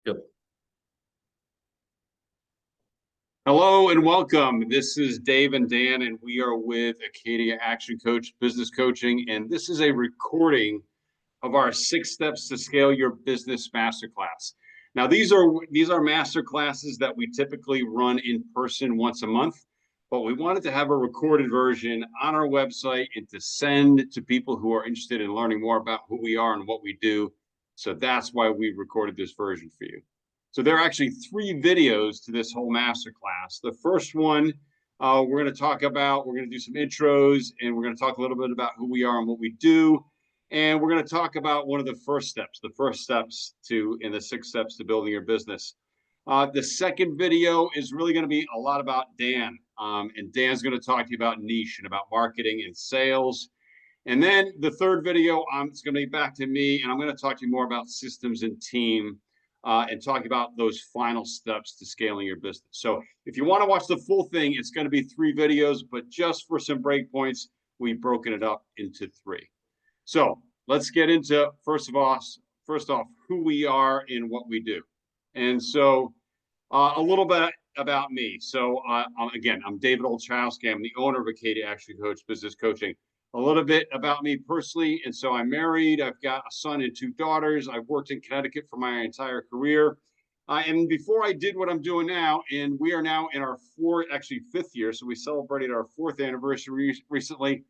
Yep. Hello and welcome. This is Dave and Dan, and we are with Acadia Action Coach Business Coaching. And this is a recording of our 6 Steps to Scale Your Business Masterclass. Now, these are master classes that we typically run in person once a month, but we wanted to have a recorded version on our website and to send to people who are interested in learning more about who we are and what we do. So that's why we recorded this version for you. So there are actually 3 videos to this whole masterclass. The first one, we're going to do some intros, and we're going to talk a little bit about who we are and what we do. And we're going to talk about one of the first steps in the 6 steps to building your business. The second video is really going to be a lot about Dan. And Dan's going to talk to you about niche and about marketing and sales. And then the third video, it's going to be back to me, and I'm going to talk to you more about systems and team. And talk about those final steps to scaling your business. So if you want to watch the full thing, it's going to be 3 videos, but just for some breakpoints, we've broken it up into 3. So let's get into, first off, who we are and what we do. And so a little bit about me. So again, I'm David Olchowski. I'm the owner of Acadia Action Coach Business Coaching. A little bit about me personally. And so I'm married. I've got a son and 2 daughters. I've worked in Connecticut for my entire career. And before I did what I'm doing now, and we are now in our 5th year. So we celebrated our 4th anniversary recently.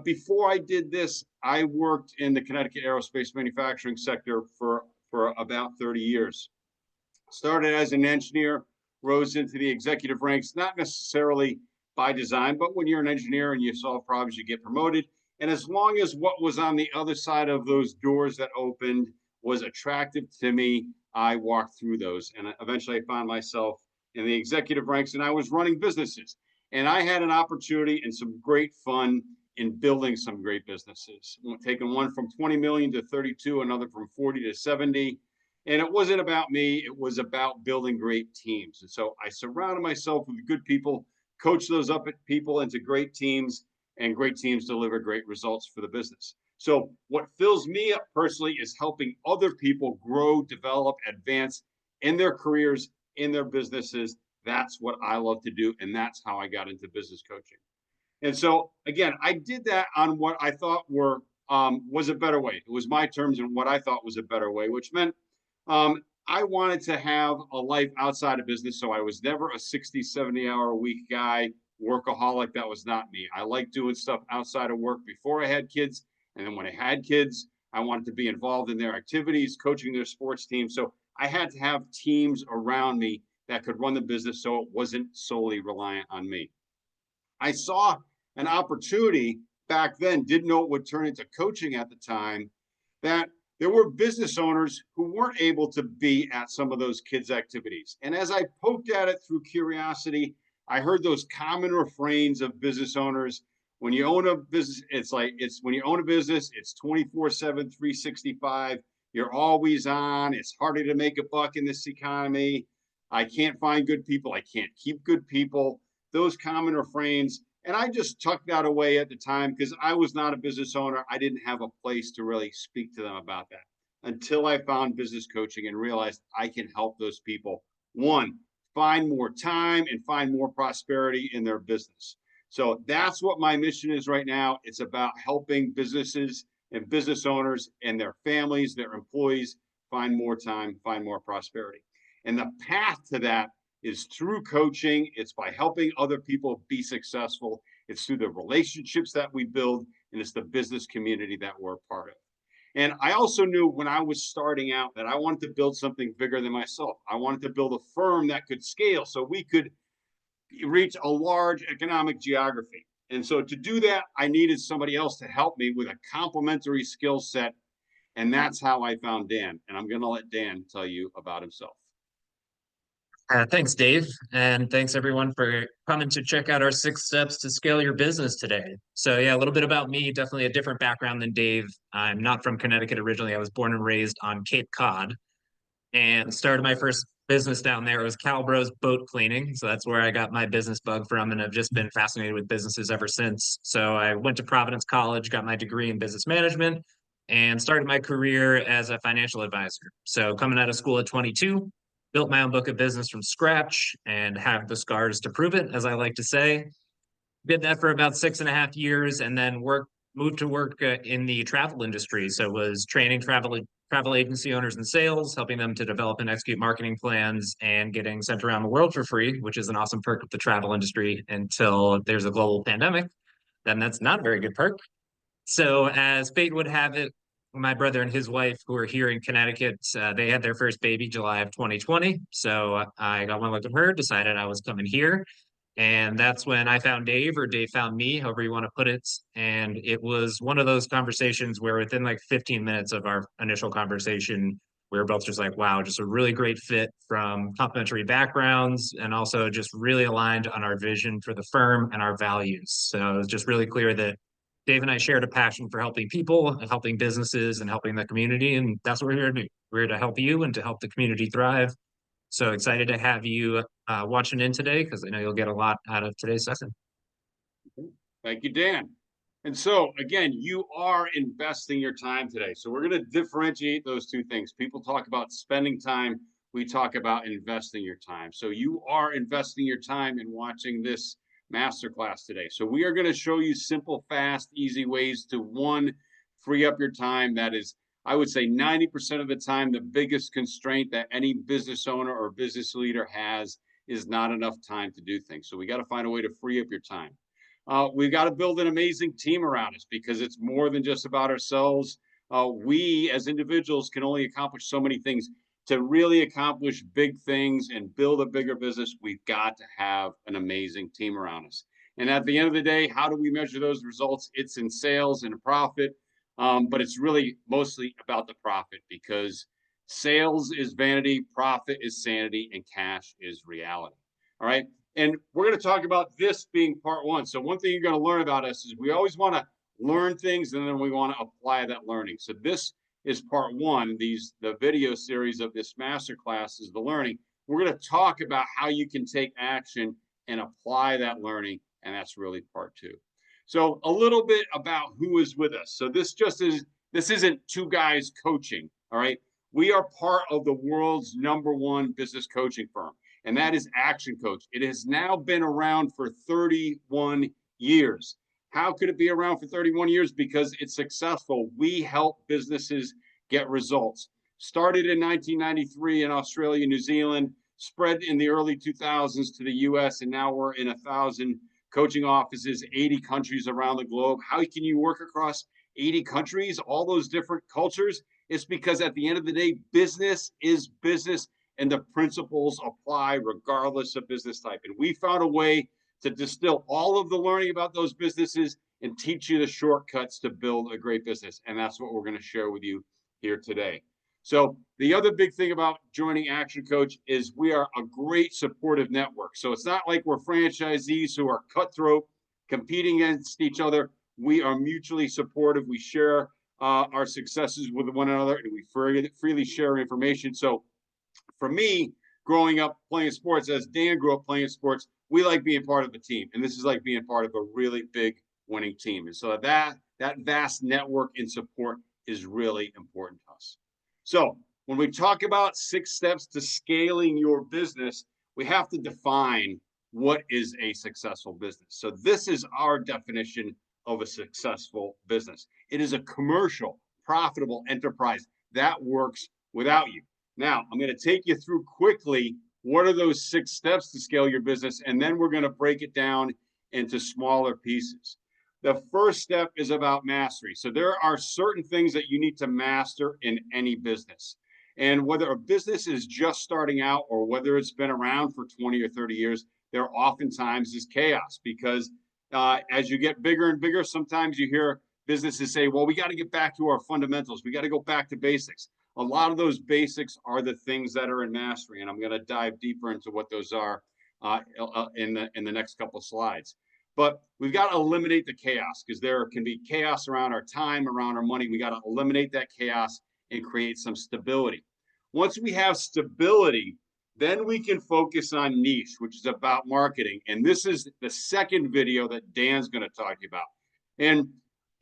Before I did this, I worked in the Connecticut aerospace manufacturing sector for about 30 years. Started as an engineer, rose into the executive ranks, not necessarily by design, but when you're an engineer and you solve problems, you get promoted. And as long as what was on the other side of those doors that opened was attractive to me, I walked through those. And eventually I found myself in the executive ranks, and I was running businesses. And I had an opportunity and some great fun in building some great businesses, taking one from 20 million to 32, another from 40 to 70. And it wasn't about me, it was about building great teams. And so I surrounded myself with good people, coach those people into great teams, and great teams deliver great results for the business. So what fills me up personally is helping other people grow, develop, advance in their careers, in their businesses. That's what I love to do, and that's how I got into business coaching. And so again, I did that on what I thought was a better way. It was my terms and what I thought was a better way, which meant I wanted to have a life outside of business. So I was never a 60, 70-hour a week guy, workaholic. That was not me. I liked doing stuff outside of work before I had kids. And then when I had kids, I wanted to be involved in their activities, coaching their sports teams. So I had to have teams around me that could run the business so it wasn't solely reliant on me. I saw an opportunity back then, didn't know it would turn into coaching at the time, that there were business owners who weren't able to be at some of those kids' activities. And as I poked at it through curiosity, I heard those common refrains of business owners. When you own a business, when you own a business, it's 24/7, 365. You're always on. It's harder to make a buck in this economy. I can't find good people. I can't keep good people. Those common refrains. And I just tucked that away at the time because I was not a business owner. I didn't have a place to really speak to them about that until I found business coaching and realized I can help those people, one, find more time and find more prosperity in their business. So that's what my mission is right now. It's about helping businesses and business owners and their families, their employees, find more time, find more prosperity. And the path to that is through coaching. It's by helping other people be successful. It's through the relationships that we build, and it's the business community that we're a part of. And I also knew when I was starting out that I wanted to build something bigger than myself. I wanted to build a firm that could scale so we could reach a large economic geography. And so to do that, I needed somebody else to help me with a complementary skill set. And that's how I found Dan. And I'm going to let Dan tell you about himself. Thanks, Dave. And thanks everyone for coming to check out our 6 steps to scale your business today. So yeah, a little bit about me, definitely a different background than Dave. I'm not from Connecticut originally. I was born and raised on Cape Cod and started my first business down there. It was Calbro's boat cleaning. So that's where I got my business bug from. And I've just been fascinated with businesses ever since. So I went to Providence College, got my degree in business management, and started my career as a financial advisor. So coming out of school at 22, built my own book of business from scratch and have the scars to prove it, as I like to say. Did that for about 6.5 years, and then moved to work in the travel industry. So was training travel agency owners and sales, helping them to develop and execute marketing plans, and getting sent around the world for free, which is an awesome perk of the travel industry until there's a global pandemic. Then that's not a very good perk. So, as fate would have it, my brother and his wife, who are here in Connecticut, they had their first baby July of 2020. So, I got one look at her, decided I was coming here. And that's when I found Dave, or Dave found me, however you want to put it. And it was one of those conversations where within like 15 minutes of our initial conversation, we were both just like, wow, just a really great fit from complementary backgrounds and also just really aligned on our vision for the firm and our values. So it was just really clear that Dave and I shared a passion for helping people, and helping businesses, and helping the community. And that's what we're here to do. We're here to help you and to help the community thrive. So excited to have you watching in today because I know you'll get a lot out of today's session. Thank you, Dan. And so, again, you are investing your time today. So, we're going to differentiate those two things. People talk about spending time, we talk about investing your time. So, you are investing your time in watching this masterclass today. So, we are going to show you simple, fast, easy ways to one, free up your time. That is, I would say 90% of the time, the biggest constraint that any business owner or business leader has is not enough time to do things. So, we got to find a way to free up your time. We've got to build an amazing team around us because it's more than just about ourselves. We as individuals can only accomplish so many things. To really accomplish big things and build a bigger business, we've got to have an amazing team around us. And at the end of the day, how do we measure those results? It's in sales and profit, but it's really mostly about the profit because sales is vanity, profit is sanity, and cash is reality. All right. And we're going to talk about this being part one. So one thing you're going to learn about us is we always want to learn things and then we want to apply that learning. So this is part one. The video series of this masterclass is the learning. We're going to talk about how you can take action and apply that learning. And that's really part two. So a little bit about who is with us. So this isn't two guys coaching. All right. We are part of the world's #1 business coaching firm, and that is Action Coach. It has now been around for 31 years. How could it be around for 31 years? Because it's successful. We help businesses get results. Started in 1993 in Australia, New Zealand, spread in the early 2000s to the US, and now we're in 1,000 coaching offices, 80 countries around the globe. How can you work across 80 countries, all those different cultures? It's because at the end of the day, business is business and the principles apply regardless of business type. And we found a way to distill all of the learning about those businesses and teach you the shortcuts to build a great business. And that's what we're going to share with you here today. So the other big thing about joining Action Coach is we are a great supportive network. So it's not like we're franchisees who are cutthroat, competing against each other. We are mutually supportive. We share our successes with one another, and we freely share information. So for me, growing up playing sports, as Dan grew up playing sports, we like being part of a team. And this is like being part of a really big winning team. And so that vast network and support is really important to us. So when we talk about 6 steps to scaling your business, we have to define what is a successful business. So this is our definition of a successful business. It is a commercial, profitable enterprise that works without you. Now, I'm going to take you through quickly what are those 6 steps to scale your business, and then we're going to break it down into smaller pieces. The first step is about mastery. So there are certain things that you need to master in any business. And whether a business is just starting out or whether it's been around for 20 or 30 years, there oftentimes is chaos because as you get bigger and bigger, sometimes you hear businesses say, well, we got to get back to our fundamentals. We got to go back to basics. A lot of those basics are the things that are in mastery, and I'm going to dive deeper into what those are in the next couple of slides. But we've got to eliminate the chaos because there can be chaos around our time, around our money. We got to eliminate that chaos and create some stability. Once we have stability, then we can focus on niche, which is about marketing. And this is the second video that Dan's going to talk about. And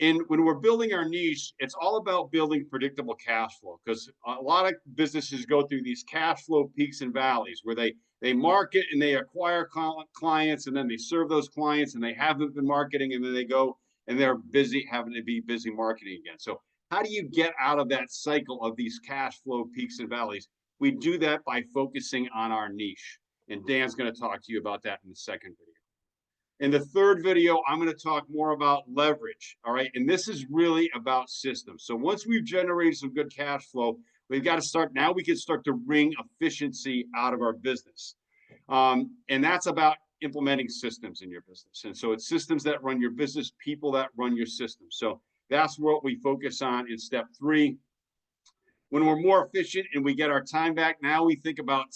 And when we're building our niche, it's all about building predictable cash flow, because a lot of businesses go through these cash flow peaks and valleys where they market and they acquire clients, and then they serve those clients, and they haven't been marketing, and then they go and they're busy having to be busy marketing again. So how do you get out of that cycle of these cash flow peaks and valleys? We do that by focusing on our niche. And Dan's going to talk to you about that in the second video. In the third video, I'm going to talk more about leverage. All right. And this is really about systems. So once we've generated some good cash flow, we've got to start. Now we can start to wring efficiency out of our business. And that's about implementing systems in your business. And so it's systems that run your business, people that run your system. So that's what we focus on in step 3. When we're more efficient and we get our time back, now we think about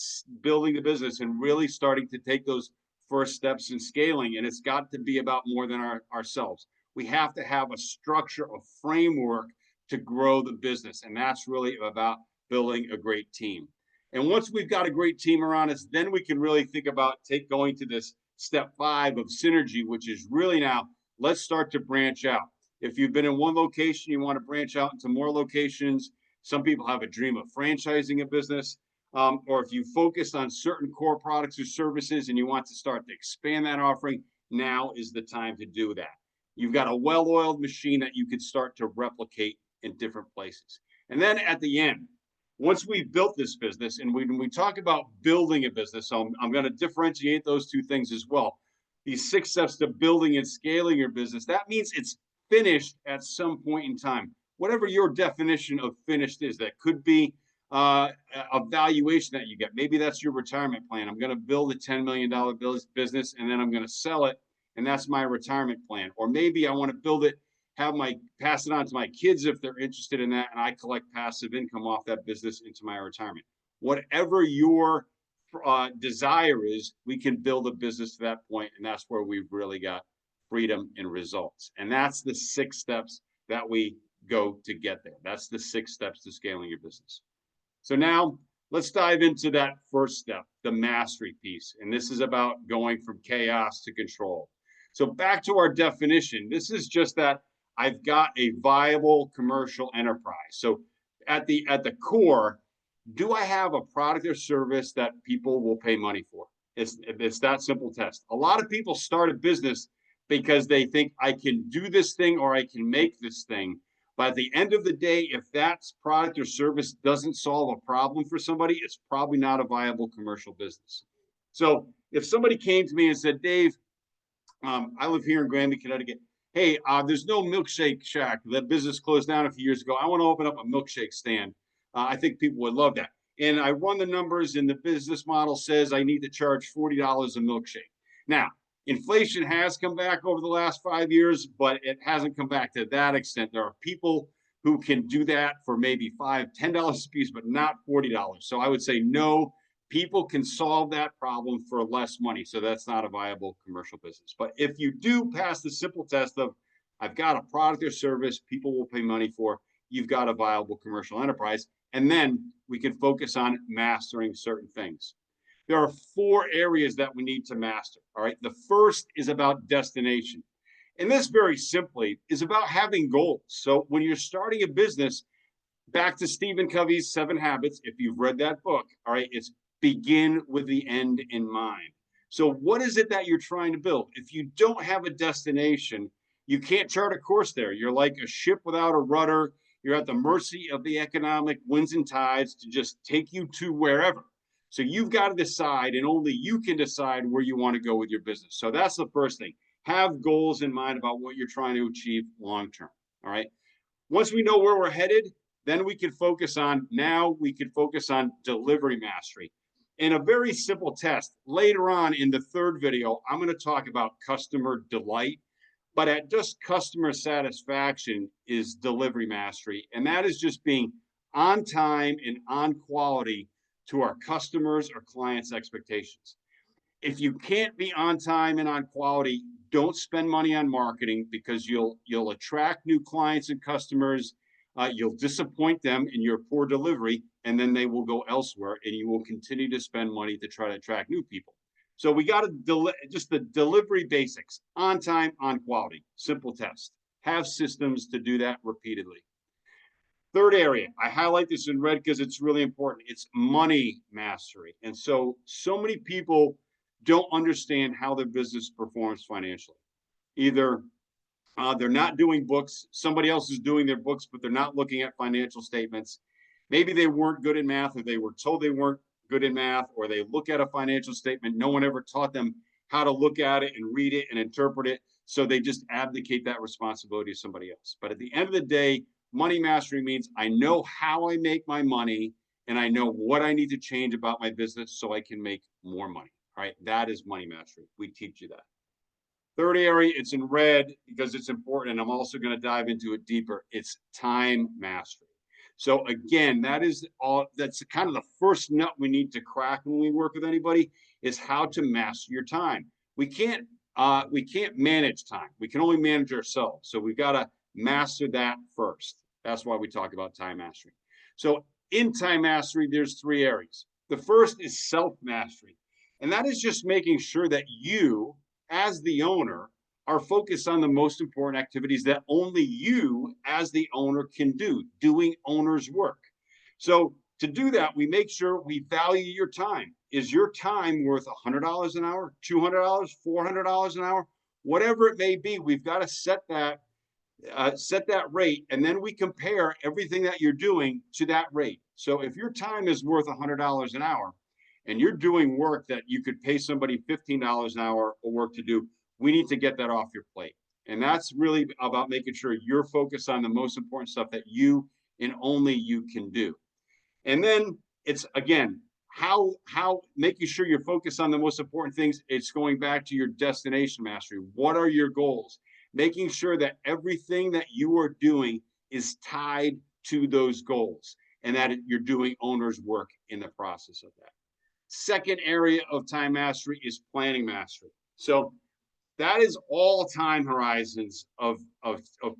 building the business and really starting to take those first steps in scaling. And it's got to be about more than ourselves. We have to have a structure, a framework to grow the business. And that's really about building a great team. And once we've got a great team around us, then we can really think about going to this step 5 of synergy, which is really now, let's start to branch out. If you've been in one location, you want to branch out into more locations. Some people have a dream of franchising a business. Or if you focus on certain core products or services and you want to start to expand that offering, now is the time to do that. You've got a well-oiled machine that you could start to replicate in different places. And then at the end, once we've built this business, and when we talk about building a business, so I'm going to differentiate those two things as well. These 6 steps to building and scaling your business, that means it's finished at some point in time. Whatever your definition of finished is, that could be a valuation that you get. Maybe that's your retirement plan. I'm going to build a $10 million business, and then I'm going to sell it, and that's my retirement plan. Or maybe I want to build it, pass it on to my kids if they're interested in that, and I collect passive income off that business into my retirement. Whatever your desire is, we can build a business to that point, and that's where we've really got freedom and results. And that's the 6 steps that we go to get there. That's the 6 steps to scaling your business. So now let's dive into that first step, the mastery piece. And this is about going from chaos to control. So back to our definition, this is just that I've got a viable commercial enterprise. So at the core, do I have a product or service that people will pay money for? It's that simple test. A lot of people start a business because they think I can do this thing or I can make this thing. But at the end of the day, if that product or service doesn't solve a problem for somebody, it's probably not a viable commercial business. So if somebody came to me and said, Dave, I live here in Granby, Connecticut. Hey, there's no milkshake shack. That business closed down a few years ago. I want to open up a milkshake stand. I think people would love that. And I run the numbers, and the business model says I need to charge $40 a milkshake. Now, inflation has come back over the last 5 years, but it hasn't come back to that extent. There are people who can do that for maybe $5, $10 a piece, but not $40. So I would say no, people can solve that problem for less money. So that's not a viable commercial business. But if you do pass the simple test of I've got a product or service people will pay money for, you've got a viable commercial enterprise. And then we can focus on mastering certain things. There are 4 areas that we need to master. All right. The first is about destination. And this very simply is about having goals. So when you're starting a business, back to Stephen Covey's 7 Habits, if you've read that book, all right, it's begin with the end in mind. So what is it that you're trying to build? If you don't have a destination, you can't chart a course there. You're like a ship without a rudder. You're at the mercy of the economic winds and tides to just take you to wherever. So you've got to decide, and only you can decide where you want to go with your business. So that's the first thing. Have goals in mind about what you're trying to achieve long term. All right. Once we know where we're headed, then we can focus on delivery mastery. In a very simple test, later on in the third video, I'm going to talk about customer delight. But at just customer satisfaction is delivery mastery. And that is just being on time and on quality to our customers or clients' expectations. If you can't be on time and on quality, don't spend money on marketing, because you'll attract new clients and customers. You'll disappoint them in your poor delivery, and then they will go elsewhere, and you will continue to spend money to try to attract new people. So we got to just the delivery basics: on time, on quality, simple test. Have systems to do that repeatedly. Third area, I highlight this in red because it's really important. It's money mastery. And so many people don't understand how their business performs financially. Either they're not doing books, somebody else is doing their books, but they're not looking at financial statements. Maybe they weren't good in math, or they were told they weren't good in math, or they look at a financial statement. No one ever taught them how to look at it and read it and interpret it. So they just abdicate that responsibility to somebody else. But at the end of the day, money mastery means I know how I make my money and I know what I need to change about my business so I can make more money. All right. That is money mastery. We teach you that. Third area, it's in red because it's important, and I'm also going to dive into it deeper. It's time mastery. So again, that's kind of the first nut we need to crack when we work with anybody, is how to master your time. We can't manage time. We can only manage ourselves. So we've got to master that first. That's why we talk about time mastery. So in time mastery, there's three areas. The first is self mastery, and that is just making sure that you, as the owner, are focused on the most important activities that only you as the owner can do, doing owner's work. So to do that, we make sure we value your time. Is your time worth $100 an hour, $200, $400 an hour? Whatever it may be, we've got to set that rate, and then we compare everything that you're doing to that rate. So if your time is worth $100 an hour, and you're doing work that you could pay somebody $15 an hour of work to do, we need to get that off your plate. And that's really about making sure you're focused on the most important stuff that you and only you can do. And then it's, again, how making sure you're focused on the most important things. It's going back to your destination mastery. What are your goals? Making sure that everything that you are doing is tied to those goals, and that you're doing owner's work in the process of that. Second area of time mastery is planning mastery. So that is all time horizons of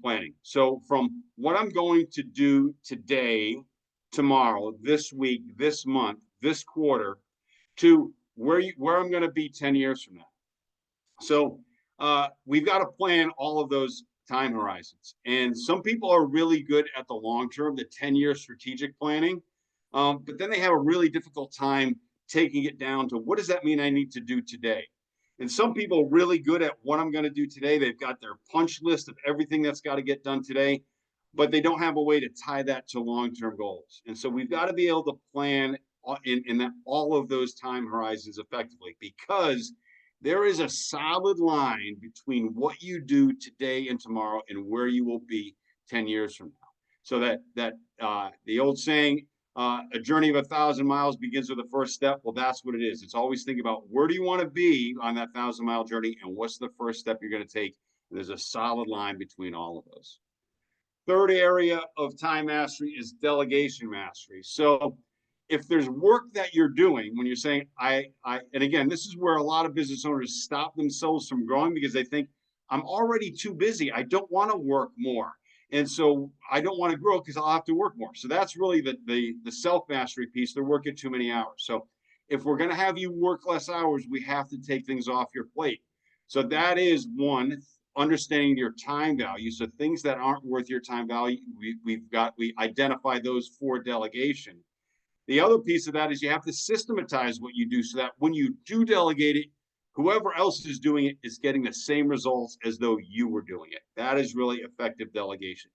planning. So from what I'm going to do today, tomorrow, this week, this month, this quarter, to where I'm going to be 10 years from now. So we've got to plan all of those time horizons. And some people are really good at the long term, the 10-year strategic planning, but then they have a really difficult time taking it down to what does that mean I need to do today. And some people are really good at what I'm going to do today. They've got their punch list of everything that's got to get done today, but they don't have a way to tie that to long-term goals. And so we've got to be able to plan in that all of those time horizons effectively, because there is a solid line between what you do today and tomorrow and where you will be 10 years from now. So that the old saying, a journey of 1,000 miles begins with the first step. Well, that's what it is. It's always think about where do you want to be on that 1,000-mile journey, and what's the first step you're going to take. And there's a solid line between all of those. Third area of time mastery is delegation mastery. So if there's work that you're doing when you're saying, and again, this is where a lot of business owners stop themselves from growing, because they think, I'm already too busy. I don't want to work more. And so I don't want to grow because I'll have to work more. So that's really the self-mastery piece. They're working too many hours. So if we're going to have you work less hours, we have to take things off your plate. So that is one, understanding your time value. So things that aren't worth your time value, we identify those for delegation. The other piece of that is you have to systematize what you do so that when you do delegate it, whoever else is doing it is getting the same results as though you were doing it. That is really effective delegation.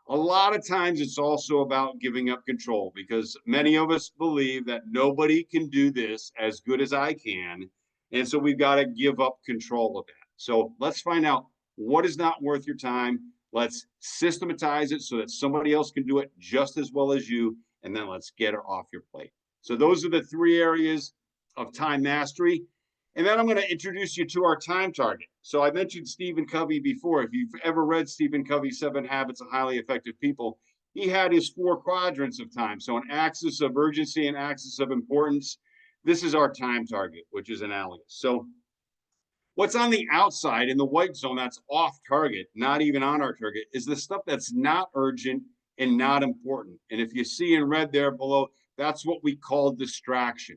A lot of times it's also about giving up control, because many of us believe that nobody can do this as good as I can. And so we've got to give up control of that. So let's find out what is not worth your time. Let's systematize it so that somebody else can do it just as well as you. And then let's get it off your plate. So those are the three areas of time mastery. And then I'm going to introduce you to our time target. So I mentioned Stephen Covey before. If you've ever read Stephen Covey's 7 Habits of Highly Effective People, he had his 4 quadrants of time. So an axis of urgency, an axis of importance. This is our time target, which is analogous. So what's on the outside in the white zone that's off target, not even on our target, is the stuff that's not urgent and not important. And if you see in red there below, that's what we call distraction.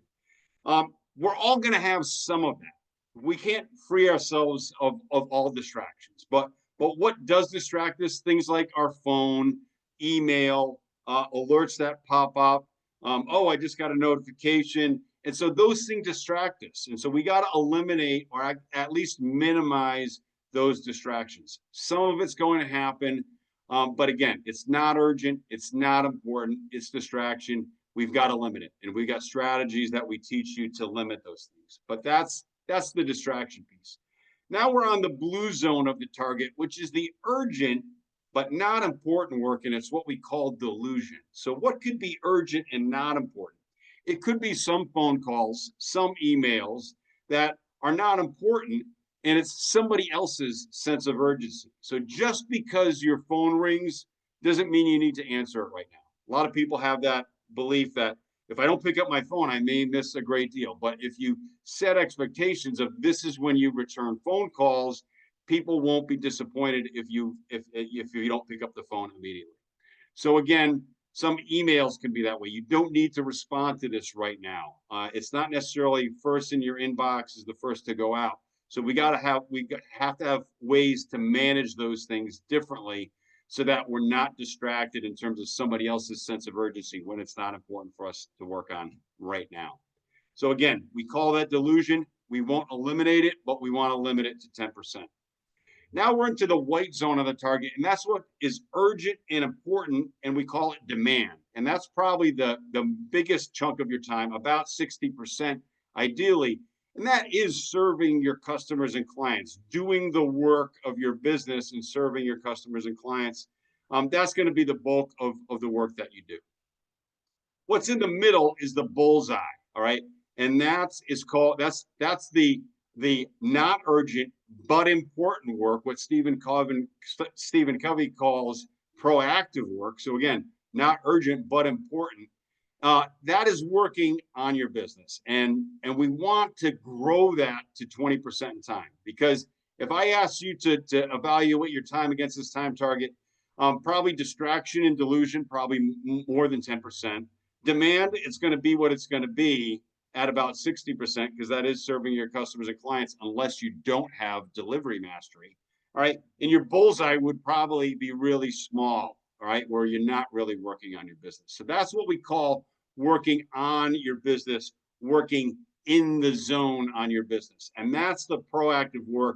We're all going to have some of that. We can't free ourselves of all distractions, but But what does distract us? Things like our phone, email, alerts that pop up. Oh, I just got a notification. And so those things distract us. And so we got to eliminate or at least minimize those distractions. Some of it's going to happen. But again, it's not urgent. It's not important. It's distraction. We've got to limit it. And we've got strategies that we teach you to limit those things. But that's the distraction piece. Now we're on the blue zone of the target, which is the urgent but not important work, and it's what we call delusion. So what could be urgent and not important? It could be some phone calls, some emails that are not important, and it's somebody else's sense of urgency. So just because your phone rings doesn't mean you need to answer it right now. A lot of people have that belief that if I don't pick up my phone, I may miss a great deal. But if you set expectations of this is when you return phone calls, people won't be disappointed if you don't pick up the phone immediately. So again, some emails can be that way. You don't need to respond to this right now. It's not necessarily first in your inbox is the first to go out. So we have to have ways to manage those things differently so that we're not distracted in terms of somebody else's sense of urgency when it's not important for us to work on right now. So again, we call that delusion. We won't eliminate it, but we want to limit it to 10%. Now we're into the white zone of the target, and that's what is urgent and important, and we call it demand. And that's probably the biggest chunk of your time, about 60% ideally. And that is serving your customers and clients, doing the work of your business and serving your customers and clients. That's going to be the bulk of the work that you do. What's in the middle is the bullseye, all right? And that's the not urgent but important work, what Stephen Covey calls proactive work. So again, not urgent but important. That is working on your business, and we want to grow that to 20% in time. Because if I ask you to evaluate your time against this time target, probably distraction and delusion, probably more than 10%. Demand, it's going to be what it's going to be at about 60% because that is serving your customers and clients unless you don't have delivery mastery. All right. And your bullseye would probably be really small, all right, where you're not really working on your business. So that's what we call working on your business, working in the zone on your business. And that's the proactive work.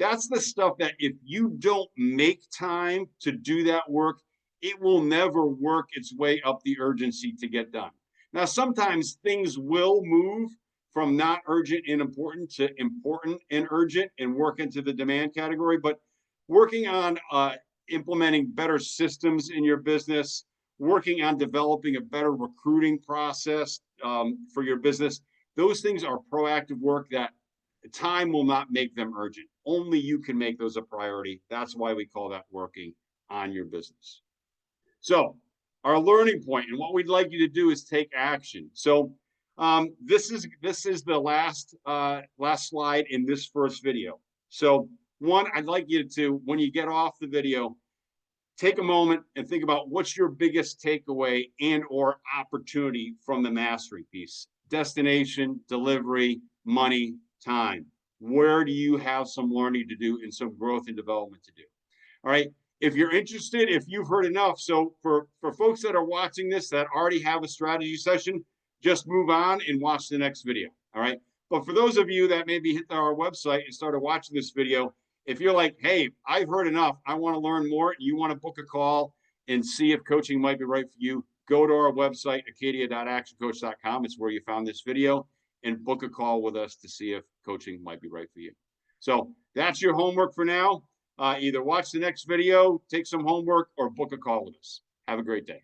That's the stuff that if you don't make time to do that work, it will never work its way up the urgency to get done. Now, sometimes things will move from not urgent and important to important and urgent and work into the demand category, but working on implementing better systems in your business, working on developing a better recruiting process for your business, those things are proactive work that time will not make them urgent. Only you can make those a priority. That's why we call that working on your business. So our learning point and what we'd like you to do is take action. So this is the last slide in this first video. So one, I'd like you to, when you get off the video, take a moment and think about what's your biggest takeaway and or opportunity from the mastery piece. Destination, delivery, money, time. Where do you have some learning to do and some growth and development to do? All right. If you're interested, if you've heard enough, so for folks that are watching this that already have a strategy session, just move on and watch the next video. All right. But for those of you that maybe hit our website and started watching this video, if you're like, hey, I've heard enough, I want to learn more, and you want to book a call and see if coaching might be right for you, go to our website, acadia.actioncoach.com. It's where you found this video, and book a call with us to see if coaching might be right for you. So that's your homework for now. Either watch the next video, take some homework, or book a call with us. Have a great day.